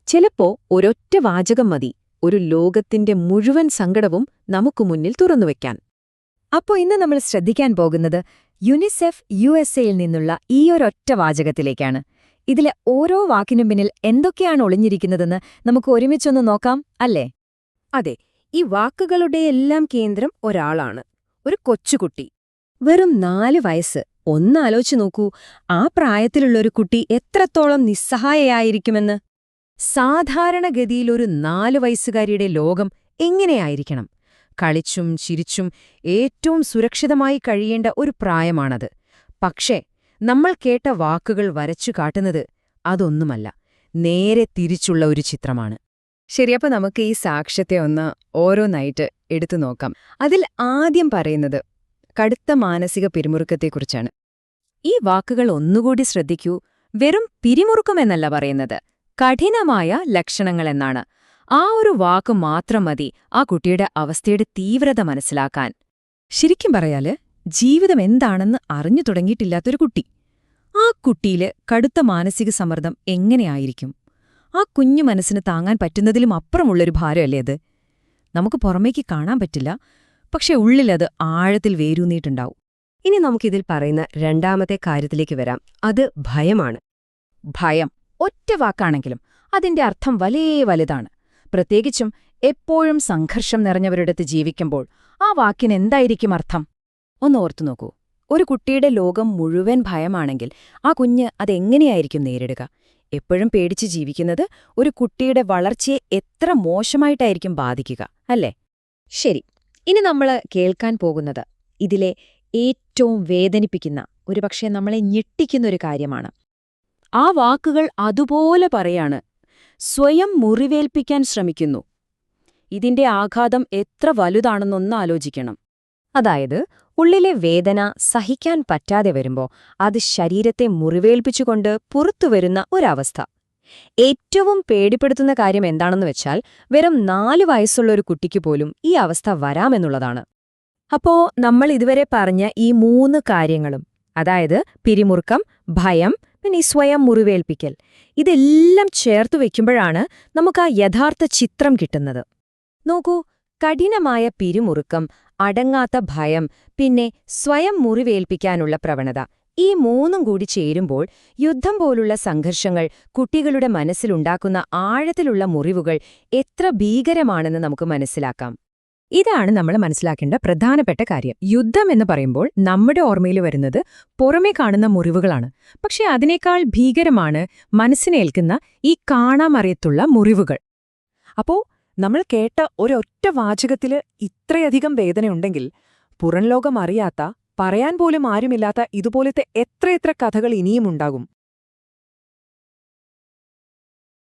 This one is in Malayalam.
ചിലപ്പോ ഒരൊറ്റ വാചകം മതി ഒരു ലോകത്തിന്റെ മുഴുവൻ സങ്കടവും നമുക്കു മുന്നിൽ തുറന്നുവെക്കാൻ. അപ്പോ ഇന്ന് നമ്മൾ ശ്രദ്ധിക്കാൻ പോകുന്നത് യുനിസെഫ് യുഎസ്എയിൽ നിന്നുള്ള ഈയൊരൊറ്റ വാചകത്തിലേക്കാണ്. ഇതിലെ ഓരോ വാക്കിനും പിന്നിൽ എന്തൊക്കെയാണ് ഒളിഞ്ഞിരിക്കുന്നതെന്ന് നമുക്ക് ഒരുമിച്ചൊന്ന് നോക്കാം, അല്ലേ? അതെ, ഈ വാക്കുകളുടെയെല്ലാം കേന്ദ്രം ഒരാളാണ്, ഒരു കൊച്ചുകുട്ടി. വെറും 4 വയസ്സ്. ഒന്നാലോചിച്ചു നോക്കൂ, ആ പ്രായത്തിലുള്ളൊരു കുട്ടി എത്രത്തോളം നിസ്സഹായയായിരിക്കുമെന്ന്. സാധാരണഗതിയിലൊരു 4 വയസ്സുകാരിയുടെ ലോകം എങ്ങനെയായിരിക്കണം? കളിച്ചും ചിരിച്ചും ഏറ്റവും സുരക്ഷിതമായി കഴിയേണ്ട ഒരു പ്രായമാണത്. പക്ഷേ നമ്മൾ കേട്ട വാക്കുകൾ വരച്ചു കാട്ടുന്നത് അതൊന്നുമല്ല, നേരെ തിരിച്ചുള്ള ഒരു ചിത്രമാണ്. ശരിയപ്പോ നമുക്ക് ഈ സാക്ഷ്യത്തെ ഒന്ന് ഓരോന്നായിട്ട് എടുത്തു നോക്കാം. അതിൽ ആദ്യം പറയുന്നത് കടുത്ത മാനസിക പിരിമുറുക്കത്തെക്കുറിച്ചാണ്. ഈ വാക്കുകൾ ഒന്നുകൂടി ശ്രദ്ധിക്കൂ. വെറും പിരിമുറുക്കമെന്നല്ല പറയുന്നത്, കഠിനമായ ലക്ഷണങ്ങളെന്നാണ്. ആ ഒരു വാക്ക് മാത്രം മതി ആ കുട്ടിയുടെ അവസ്ഥയുടെ തീവ്രത മനസ്സിലാക്കാൻ. ശരിക്കും പറയാല്, ജീവിതം എന്താണെന്ന് അറിഞ്ഞു തുടങ്ങിയിട്ടില്ലാത്തൊരു കുട്ടി. ആ കുട്ടിയില് കടുത്ത മാനസിക സമ്മർദ്ദം എങ്ങനെയായിരിക്കും? ആ കുഞ്ഞു മനസ്സിന് താങ്ങാൻ പറ്റുന്നതിലും അപ്പുറമുള്ളൊരു ഭാരമല്ലേ അത്? നമുക്ക് പുറമേക്ക് കാണാൻ പറ്റില്ല, പക്ഷെ ഉള്ളിലത് ആഴത്തിൽ വേരൂന്നിയിട്ടുണ്ടാവും. ഇനി നമുക്കിതിൽ പറയുന്ന രണ്ടാമത്തെ കാര്യത്തിലേക്ക് വരാം. അത് ഭയമാണ്. ഭയം ഒറ്റ വാക്കാണെങ്കിലും അതിന്റെ അർത്ഥം വലിയ വലുതാണ്. പ്രത്യേകിച്ചും എപ്പോഴും സംഘർഷം നിറഞ്ഞവരിടത്ത് ജീവിക്കുമ്പോൾ ആ വാക്കിന് എന്തായിരിക്കും അർത്ഥം? ഒന്ന് ഓർത്തു നോക്കൂ. ഒരു കുട്ടിയുടെ ലോകം മുഴുവൻ ഭയമാണെങ്കിൽ ആ കുഞ്ഞ് അതെങ്ങനെയായിരിക്കും നേരിടുക? എപ്പോഴും പേടിച്ച് ജീവിക്കുന്നത് ഒരു കുട്ടിയുടെ വളർച്ചയെ എത്ര മോശമായിട്ടായിരിക്കും ബാധിക്കുക, അല്ലേ? ശരി, ഇനി നമ്മൾ കേൾക്കാൻ പോകുന്നത് ഇതിലെ ഏറ്റവും വേദനിപ്പിക്കുന്ന, ഒരുപക്ഷെ നമ്മളെ ഞെട്ടിക്കുന്നൊരു കാര്യമാണ്. ആ വാക്കുകൾ അതുപോലെ പറയാണ്, സ്വയം മുറിവേൽപ്പിക്കാൻ ശ്രമിക്കുന്നു. ഇതിന്റെ ആഘാതം എത്ര വലുതാണെന്നൊന്ന് ആലോചിക്കണം. അതായത്, ഉള്ളിലെ വേദന സഹിക്കാൻ പറ്റാതെ വരുമ്പോൾ അത് ശരീരത്തെ മുറിവേൽപ്പിച്ചുകൊണ്ട് പുറത്തുവരുന്ന ഒരവസ്ഥ. ഏറ്റവും പേടിപ്പെടുത്തുന്ന കാര്യം എന്താണെന്ന് വെച്ചാൽ, വെറും 4 വയസ്സുള്ള ഒരു കുട്ടിക്ക് പോലും ഈ അവസ്ഥ വരാമെന്നുള്ളതാണ്. അപ്പോ നമ്മൾ ഇതുവരെ പറഞ്ഞ ഈ 3 കാര്യങ്ങളും, അതായത് പിരിമുറുക്കം, ഭയം, പിന്നെ ഈ സ്വയം മുറിവേൽപ്പിക്കൽ, ഇതെല്ലാം ചേർത്തു വെക്കുമ്പോഴാണ് നമുക്ക് ആ യഥാർത്ഥ ചിത്രം കിട്ടുന്നത്. നോക്കൂ, കഠിനമായ പിരിമുറുക്കം, അടങ്ങാത്ത ഭയം, പിന്നെ സ്വയം മുറിവേൽപ്പിക്കാനുള്ള പ്രവണത, ഈ 3 കൂടി ചേരുമ്പോൾ യുദ്ധം പോലുള്ള സംഘർഷങ്ങൾ കുട്ടികളുടെ മനസ്സിലുണ്ടാക്കുന്ന ആഴത്തിലുള്ള മുറിവുകൾ എത്ര ഭീകരമാണെന്ന് നമുക്ക് മനസ്സിലാക്കാം. ഇതാണ് നമ്മൾ മനസ്സിലാക്കേണ്ട പ്രധാനപ്പെട്ട കാര്യം. യുദ്ധം എന്ന് പറയുമ്പോൾ നമ്മുടെ ഓർമ്മയിൽ വരുന്നത് പുറമേ കാണുന്ന മുറിവുകളാണ്. പക്ഷെ അതിനേക്കാൾ ഭീകരമാണ് മനസ്സിനേൽക്കുന്ന ഈ കാണാമറിയത്തുള്ള മുറിവുകൾ. അപ്പോ നമ്മൾ കേട്ട ഒരൊറ്റ വാചകത്തില് ഇത്രയധികം വേദനയുണ്ടെങ്കിൽ പുറംലോകം അറിയാത്ത, പറയാൻ പോലും ആരുമില്ലാത്ത ഇതുപോലത്തെ എത്രയെത്ര കഥകൾ ഇനിയുമുണ്ടാകും.